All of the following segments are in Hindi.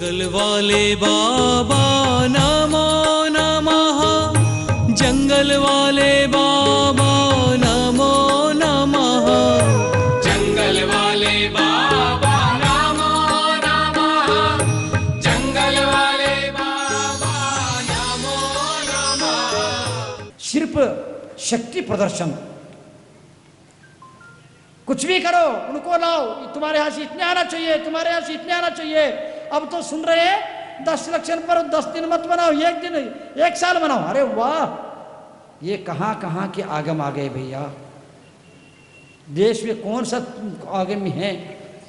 जंगल वाले बाबा नमो नमः, जंगल वाले बाबा नमो नमः, जंगल वाले बाबा नमो नमः, जंगल वाले बाबा नमो नमः। सिर्फ शक्ति प्रदर्शन, कुछ भी करो उनको लाओ, तुम्हारे यहां से इतने आना चाहिए, तुम्हारे यहां से इतने आना चाहिए। अब तो सुन रहे हैं 10 इलेक्शन पर 10 दिन मत बनाओ, एक दिन 1 साल बनाओ। अरे वाह, ये कहां कहां के आगम आ गए भैया। देश में कौन सा आगम है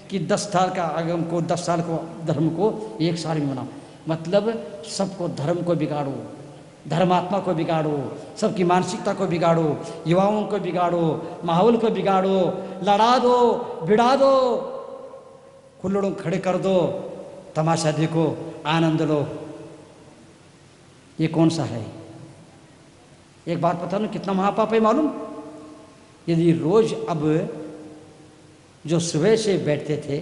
कि 10 साल का आगम को, 10 साल को धर्म को 1 साल में बनाओ। मतलब सबको धर्म को बिगाड़ो, धर्मात्मा को बिगाड़ो, सबकी मानसिकता को बिगाड़ो, युवाओं को बिगाड़ो, माहौल को बिगाड़ो, लड़ा दो, भिड़ा दो, खुल्लड़ों खड़े कर दो, तमाशा देखो, आनंद लो। ये कौन सा है? एक बात बता लूं, कितना महापाप है मालूम? यदि रोज अब जो सुबह से बैठते थे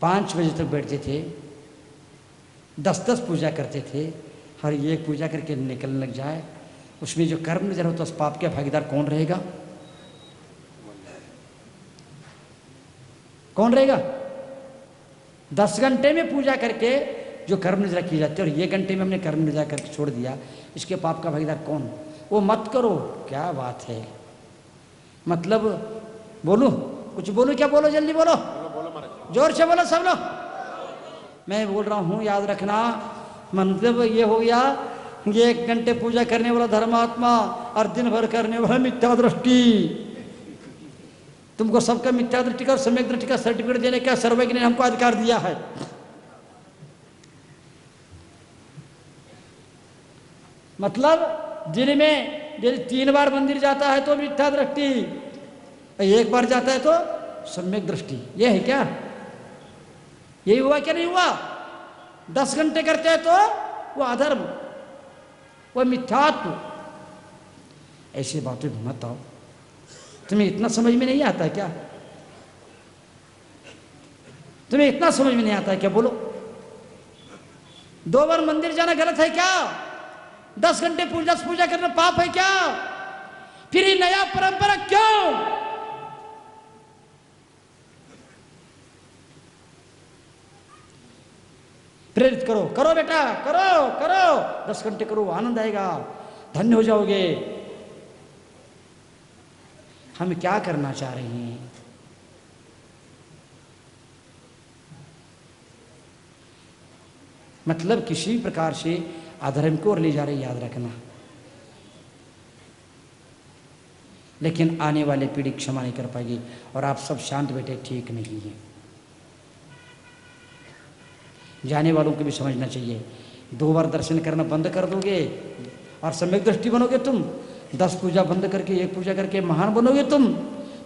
5 बजे तक बैठते थे, 10-10 पूजा करते थे, हर एक पूजा करके निकलने लग जाए, उसमें जो कर्म नजर हो तो उस पाप के भागीदार कौन रहेगा? कौन रहेगा? 10 घंटे में पूजा करके जो कर्म निद्रा की जाती है और 1 घंटे में हमने कर्म निद्रा करके छोड़ दिया, इसके पाप का भागीदार कौन? वो मत करो। क्या बात है, मतलब बोलूं, कुछ बोलूं? क्या बोलो, जल्दी बोलो, जोर से बोलो सब लोग। मैं बोल रहा हूं, याद रखना, मतलब ये हो गया, ये 1 घंटे पूजा करने वाला धर्मात्मा और दिन भर करने वाला मिथ्या दृष्टि। तुमको सबका मिथ्या दृष्टि का और सम्यक दृष्टि का सर्टिफिकेट देने का सर्वज्ञ ने हमको अधिकार दिया है। मतलब दिन में यदि 3 बार मंदिर जाता है तो मिथ्या दृष्टि, 1 बार जाता है तो सम्यक दृष्टि। ये है क्या? यही हुआ क्या? नहीं हुआ। 10 घंटे करते हैं तो वो अधर्म, वो मिथ्यात्व। ऐसी बातें मत आओ। तुम्हें इतना समझ में नहीं आता क्या? तुम्हें इतना समझ में नहीं आता है क्या? बोलो, 2 बार मंदिर जाना गलत है क्या? 10 घंटे पूजा करना पाप है क्या? फिर ये नया परंपरा क्यों? प्रेरित करो, करो बेटा, करो करो, 10 घंटे करो, आनंद आएगा, धन्य हो जाओगे। हम क्या करना चाह रहे हैं? मतलब किसी भी प्रकार से अधर्म को ओर ले जा रहे, याद रखना। लेकिन आने वाली पीढ़ी क्षमा नहीं कर पाएगी और आप सब शांत बैठे, ठीक नहीं है। जाने वालों को भी समझना चाहिए। 2 बार दर्शन करना बंद कर दोगे और सम्यक दृष्टि बनोगे तुम, 10 पूजा बंद करके 1 पूजा करके महान बनोगे तुम।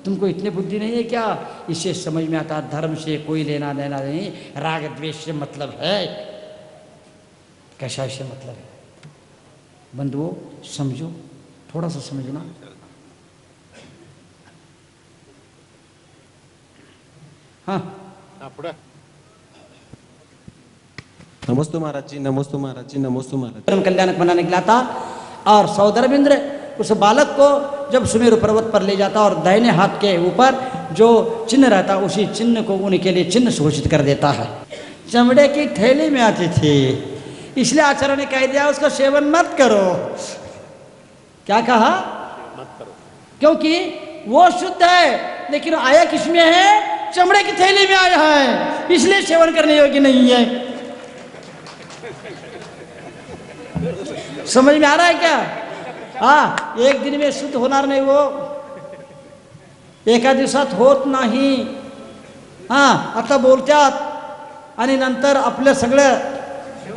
तुमको इतनी बुद्धि नहीं है क्या? इससे समझ में आता, धर्म से कोई लेना देना नहीं, राग द्वेष से मतलब है। कैसा इससे मतलब है? बंधुओं समझो, थोड़ा सा समझना। हाँ, नमस्ते महाराज जी, नमस्ते महाराज जी, नमस्ते महाराज। धर्म कल्याणक बनाने के लिए आता और सौदरबिंद्र उस बालक को जब सुमेरु पर्वत पर ले जाता और दाहिने हाथ के ऊपर जो चिन्ह रहता, उसी चिन्ह को उनके लिए चिन्ह घोषित कर देता है। चमड़े की थैली में आती थी, इसलिए आचार्य ने कह दिया उसका सेवन मत करो। क्या कहा? मत करो, क्योंकि वो शुद्ध है, लेकिन आया किसमें है? चमड़े की थैली में आया है, इसलिए सेवन करने योग्य नहीं है। समझ में आ रहा है क्या? हाँ, 1 दिन में शुद्ध होणार नाही, वो एका दिवसात होत नाही। हाँ, आता बोलतात आणि नंतर आपलं सगळं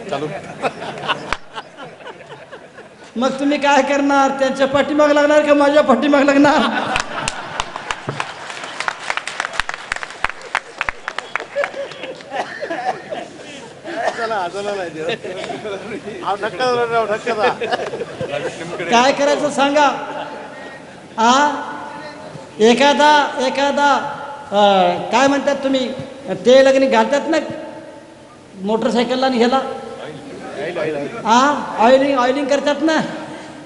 चालू। मग तुम्ही काय करणार? त्यांच्या पाठीमाग लागणार का माझ्या पाठीमाग लागणार? काय करायचं सांगा? एखादा काय म्हणतात तुम्ही, ते लग्न घालतात ना मोटरसायकलला निघाला ऑइलिंग करतात ना,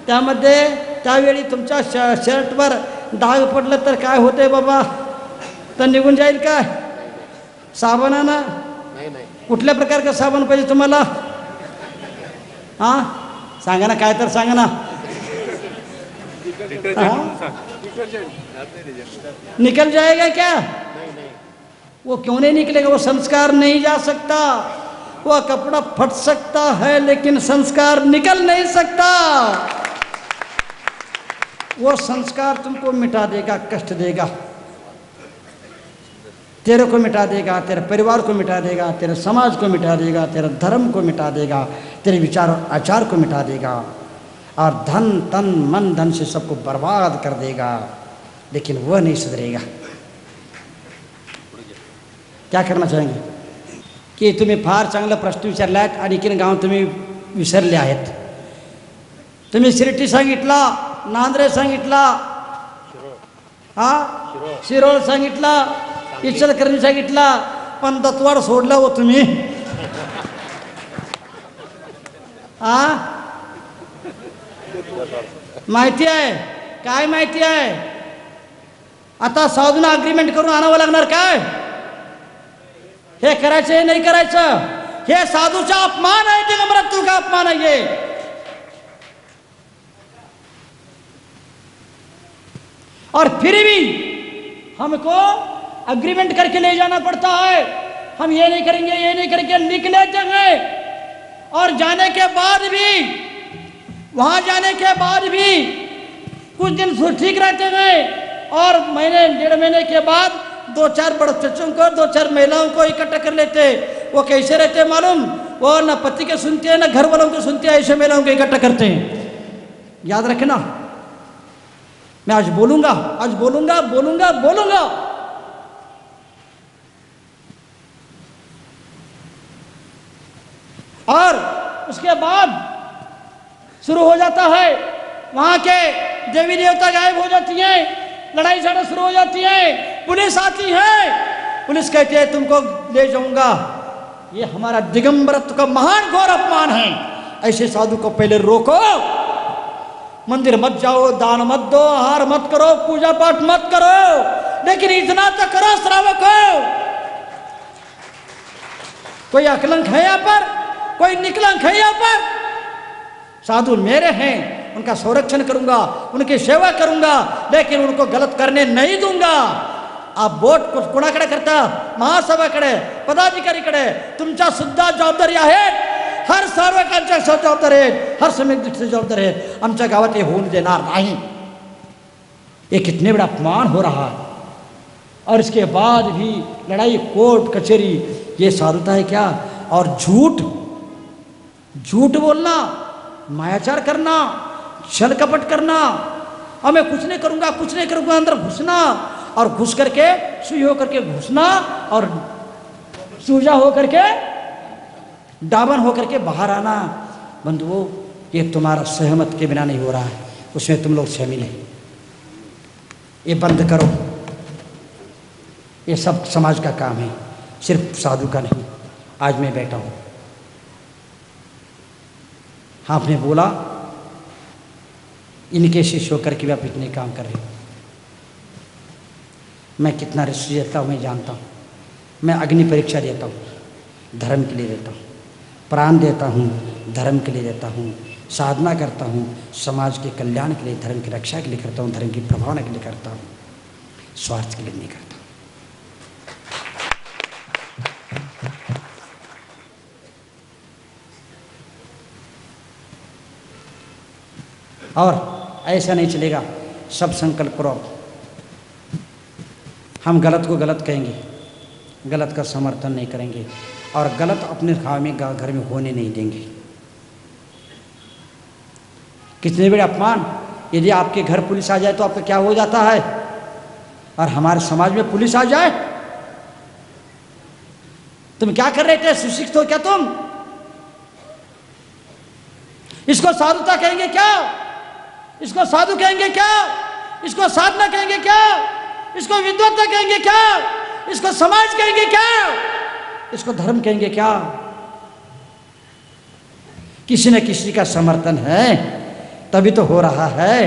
त्यामध्ये त्यावेळी तुमच्या शर्टवर डाग पडलं तर काय होते बाबा? तर निघून जाईल काय? साबणानं? कुठल्या प्रकारचा साबण पाहिजे तुम्हाला? सांगा ना, काय तर सांगा ना. निकल जाएगा क्या? वो क्यों नहीं निकलेगा? वो संस्कार नहीं जा सकता. वो कपड़ा फट सकता है लेकिन संस्कार निकल नहीं सकता. वो संस्कार तुमको मिटा देगा, कष्ट देगा, तेरे को मिटा देगा, तेरे परिवार को मिटा देगा, तेरे समाज को मिटा देगा, तेरे धर्म को मिटा देगा, तेरे विचार और आचार को मिटा देगा, और धन तन मन धन से सबको बर्बाद कर देगा, लेकिन वह नहीं सुधरेगा. क्या करना चाहेंगे? की तुम्ही फार चांगला प्रश्न विचारलात आणि की गाव तुम्ही विसरले आहेत. तुम्ही शिर्टी सांगितला, नांद्रे सांगितला, शिरोळ सांगितला, इचलकरंजी सांगितला, पण दत्तवाड सोडला हो तुम्ही. माहिती आहे काय? माहिती आहे आता साधूंना अग्रीमेंट करून आणावं लागणार काय? हे करायचं हे नाही करायचं, हे साधूचा अपमान आहे कि मृत्यु का अपमान है ये? और फिर भी हमको अग्रीमेंट करके ले जाना पड़ता है. हम ये नहीं करेंगे, ये नहीं करेंगे, लिख लेते हैं. और जाने के बाद भी, वहां जाने के बाद भी कुछ दिन ठीक रहते हैं, और महीने डेढ़ महीने के बाद 2-4 बड़े बच्चों को, 2-4 महिलाओं को इकट्ठा कर लेते. वो कैसे रहते मालूम? वो न पति के सुनते हैं न घर वालों को सुनते हैं, ऐसे महिलाओं को इकट्ठा करते हैं. याद रखना, मैं आज बोलूंगा, आज बोलूंगा बोलूंगा बोलूंगा. और उसके बाद शुरू हो जाता है, वहां के देवी देवता गायब हो जाती हैं, लड़ाई झगड़ा शुरू हो जाती है, पुलिस आती है, पुलिस कहती है तुमको ले जाऊंगा. ये हमारा दिगंबरत्व का महान घोर अपमान है. ऐसे साधु को पहले रोको. मंदिर मत जाओ, दान मत दो, आहार मत करो, पूजा पाठ मत करो, लेकिन इतना तो करो श्रावक हो. कोई अकलंक है यहाँ पर? कोई निकलंक है यहाँ पर? साधु मेरे हैं, उनका संरक्षण करूंगा, उनकी सेवा करूंगा, लेकिन उनको गलत करने नहीं दूंगा. आप बोट कोणाकडे करता? महासभाकडे, पदाधिकारीकडे. तुमच्या सुद्धा जबाबदारी आहेत. हर सार्वकांच्या जबाबदार आहेत, हर समिती दृष्टी जबाबदार आहेत. आमच्या गावात हे होऊन देणार नाही. ये कितने बड़ा अपमान हो रहा है. और इसके बाद भी लड़ाई, कोर्ट कचहरी, ये साधुता है क्या? और झूठ बोलना, मायाचार करना, छल कपट करना, और मैं कुछ नहीं करूंगा, कुछ नहीं करूंगा, अंदर घुसना, और घुस करके सुई होकर के घुसना, और सूजा होकर के, डाबन होकर के बाहर आना. बंधुओं, ये तुम्हारा सहमत के बिना नहीं हो रहा है, उसमें तुम लोग शामिल हैं. ये बंद करो. ये सब समाज का काम है, सिर्फ साधु का नहीं. आज मैं बैठा हूँ, आपने बोला इनके शिष्य होकर के भी आप इतने काम कर रहे हो. मैं कितना रिस्क लेता हूँ मैं जानता हूँ. मैं अग्नि परीक्षा देता हूँ, धर्म के लिए देता हूँ. प्राण देता हूँ, धर्म के लिए देता हूँ. साधना करता हूँ, समाज के कल्याण के लिए, धर्म की रक्षा के लिए करता हूँ, धर्म की प्रभावना के लिए करता हूँ, स्वार्थ के लिए नहीं करता. और ऐसा नहीं चलेगा. सब संकल्प करो. हम गलत को गलत कहेंगे, गलत का समर्थन नहीं करेंगे, और गलत अपने घर में होने नहीं देंगे. कितने बड़े अपमान. यदि आपके घर पुलिस आ जाए तो आपका क्या हो जाता है, और हमारे समाज में पुलिस आ जाए, तुम क्या कर रहे थे? सुशिक्षित हो क्या तुम? इसको साधुता कहेंगे क्या? इसको साधु कहेंगे क्या? इसको साधना कहेंगे क्या? इसको विद्वत्ता कहेंगे क्या? इसको समाज कहेंगे क्या? इसको धर्म कहेंगे क्या? किसी न किसी का समर्थन है तभी तो हो रहा है।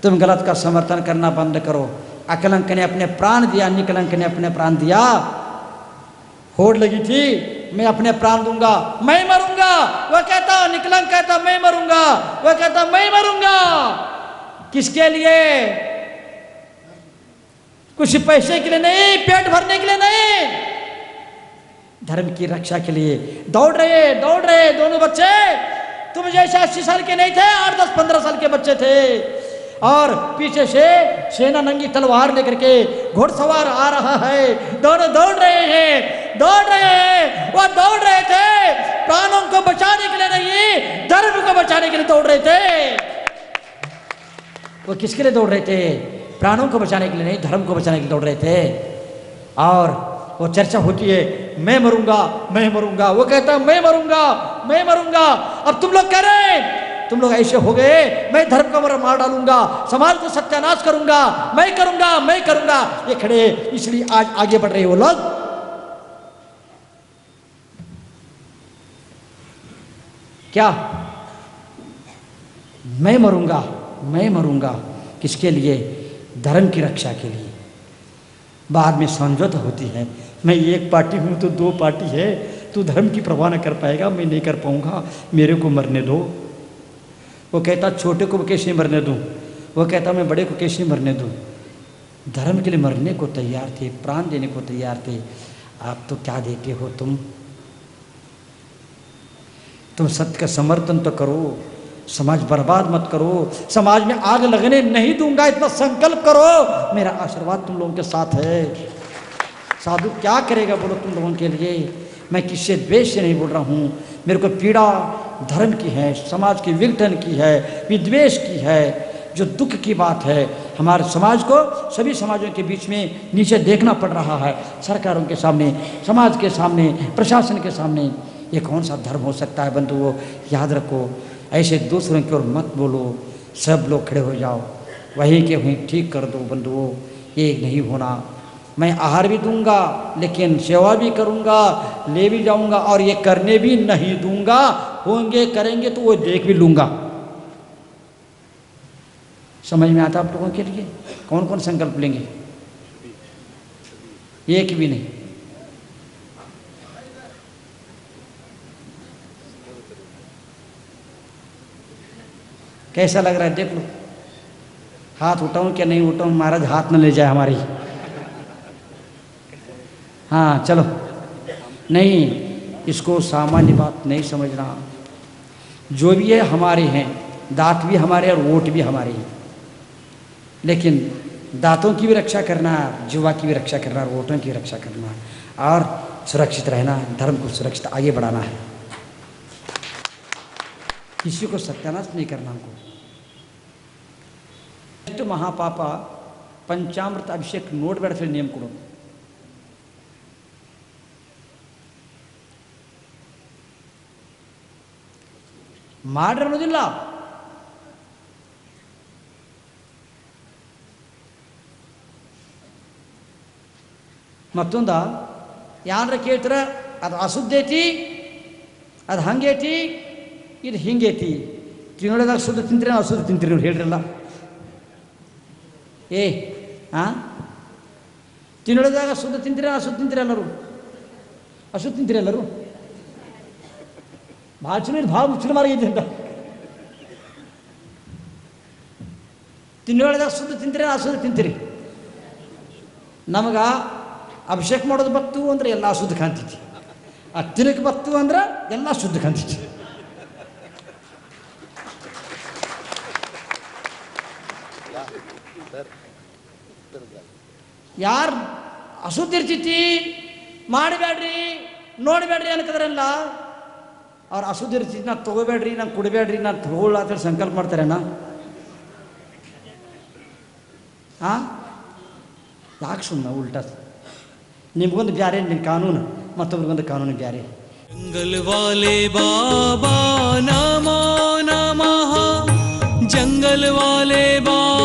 तुम गलत का समर्थन करना बंद करो। अकलंक ने अपने प्राण दिया, निकलंक ने अपने प्राण दिया। होड़ लगी थी मैं अपने प्राण दूंगा, मैं मरूंगा। वह कहता, निकलंक कहता मैं मरूंगा, वह कहता मैं मरूंगा। किसके लिए? कुछ पैसे के लिए नहीं, पेट भरने के लिए नहीं, धर्म की रक्षा के लिए दौड़ रहे दोनों बच्चे। तुम जैसे 80 साल के नहीं थे, 8, 10, 15 साल के बच्चे थे। और पीछे से सेना नंगी तलवार लेकर के घुड़सवार आ रहा है। दोनों दौड़ रहे हैं। वो दौड़ रहे थे प्राणों को बचाने के लिए नहीं, धर्म को बचाने के लिए दौड़ रहे थे। वो किसके लिए दौड़ रहे थे? प्राणों को बचाने के लिए नहीं, धर्म को बचाने के लिए दौड़ रहे थे। और वो चर्चा होती है, मैं मरूंगा। वो कहता मैं मरूंगा। अब तुम लोग कह रहे हैं, तुम लोग ऐसे हो गए, मैं धर्म को मार डालूंगा, समाज को सत्यानाश करूंगा, मैं करूंगा। ये खड़े इसलिए आज आगे बढ़ रहे वो लोग। क्या? मैं मरूंगा। किसके लिए? धर्म की रक्षा के लिए। बाद में समझौता होती है, मैं एक पार्टी हूं तो 2 पार्टी है, तू धर्म की परवाह न कर पाएगा, मैं नहीं कर पाऊंगा, मेरे को मरने दो। वो कहता छोटे को कैसे मरने दूं? वो कहता मैं बड़े को कैसे मरने दूं? धर्म के लिए मरने को तैयार थे, प्राण देने को तैयार थे। आप तो क्या देते हो? तुम सत्य का समर्थन तो करो, समाज बर्बाद मत करो, समाज में आग लगने नहीं दूंगा, इतना संकल्प करो। मेरा आशीर्वाद तुम लोगों के साथ है। साधु क्या करेगा बोलो तुम लोगों के लिए? मैं किसी द्वेष से नहीं बोल रहा हूँ। मेरे को पीड़ा धर्म की है, समाज के विघटन की है, विद्वेष की है। जो दुख की बात है, हमारे समाज को सभी समाजों के बीच में नीचे देखना पड़ रहा है, सरकारों के सामने, समाज के सामने, प्रशासन के सामने। ये कौन सा धर्म हो सकता है बंधुओं? याद रखो, ऐसे दूसरों की ओर मत बोलो। सब लोग खड़े हो जाओ, वहीं के वहीं ठीक कर दो बंधुओं। ये नहीं होना। मैं आहार भी दूंगा, लेकिन सेवा भी करूंगा, ले भी जाऊंगा, और ये करने भी नहीं दूंगा। होंगे करेंगे तो वो देख भी लूंगा। समझ में आता आप लोगों के लिए? कौन कौन संकल्प लेंगे? एक भी नहीं। कैसा लग रहा है देख लो। हाथ उठाऊं क्या नहीं उठाऊं? महाराज हाथ न ले जाए हमारी। हाँ चलो, नहीं, इसको सामान्य बात नहीं समझना। जो भी है हमारे हैं, दांत भी हमारे और वोट भी हमारे हैं, लेकिन दांतों की भी रक्षा करना, जुआ की भी रक्षा करना, वोटों की भी रक्षा करना, और सुरक्षित रहना, धर्म को सुरक्षित आगे बढ़ाना है। किसी को सत्यानाश नहीं करना हमको। तो महापापा पंचामृत अभिषेक नोट बेड़े नियम को ಮಾಡ್ರಿ ಅನ್ನೋದಿಲ್ಲ. ಮತ್ತೊಂದ ಯಾನ್ರ ಕೇಳ್ತಾರೆ, ಅದು ಅಶುದ್ಧೈತಿ, ಅದು ಹಂಗೈತಿ, ಇದು ಹಿಂಗೈತಿ. ತಿಂಗಳದಾಗ ಶುದ್ಧ ತಿಂತೀರಿ, ಅಶುದ್ಧ ತಿಂತೀರಿ ಇವ್ರು ಹೇಳ್ರಲ್ಲ. ತಿಂಗಳದಾಗ ಶುದ್ಧ ತಿಂತೀರಿ, ಅಶುದ್ಧ ತಿಂತೀರಿ ಎಲ್ಲರೂ? ಅಶುದ್ಧ ತಿಂತೀರಿ ಎಲ್ಲರೂ? ಭಾಳ ಚಲೋ ಇದು, ಭಾಳ ಮುಚ್ಚಲು ಮಾರ್ಗೈತಿ ಅಂತ. ತಿಂಗಳದಾಗ ಶುದ್ಧ ತಿಂತೀರಿ, ಅಶುದ್ಧ ತಿಂತೀರಿ? ನಮಗೆ ಅಭಿಷೇಕ ಮಾಡೋದು ಬತ್ತು ಅಂದ್ರೆ ಎಲ್ಲ ಶುದ್ಧ ಕಾಣ್ತೈತಿ, ಆ ತಿರುಗಿ ಬತ್ತು ಅಂದ್ರೆ ಎಲ್ಲ ಶುದ್ಧ ಕಾಣ್ತೈತಿ. ಯಾರು ಅಶುದ್ಧ ಇರ್ತೈತಿ ಮಾಡಬೇಡ್ರಿ ನೋಡಬೇಡ್ರಿ ಅನ್ಕದ್ರಲ್ಲ, ಅವ್ರು ಅಶುದ್ಧ ಇರ್ತೈತಿ ನಾನು ತೊಗೋಬೇಡ್ರಿ, ನಾನು ಕುಡಬೇಡ್ರಿ, ನಾನು ತಗೊಳ್ಳ ಅಂತ ಸಂಕಲ್ಪ ಮಾಡ್ತಾರೇನ? ಯಾಕೆ ಸುಮ್ಮನೆ ಉಲ್ಟಾ? ನಿಮ್ಗೊಂದು ಬ್ಯಾರೆ ಕಾನೂನು, ಮತ್ತೊಬ್ರಿಗೊಂದು ಕಾನೂನು ಬ್ಯಾರೆ. जंगल वाले बाबा नमो नमः, जंगल वाले बाबा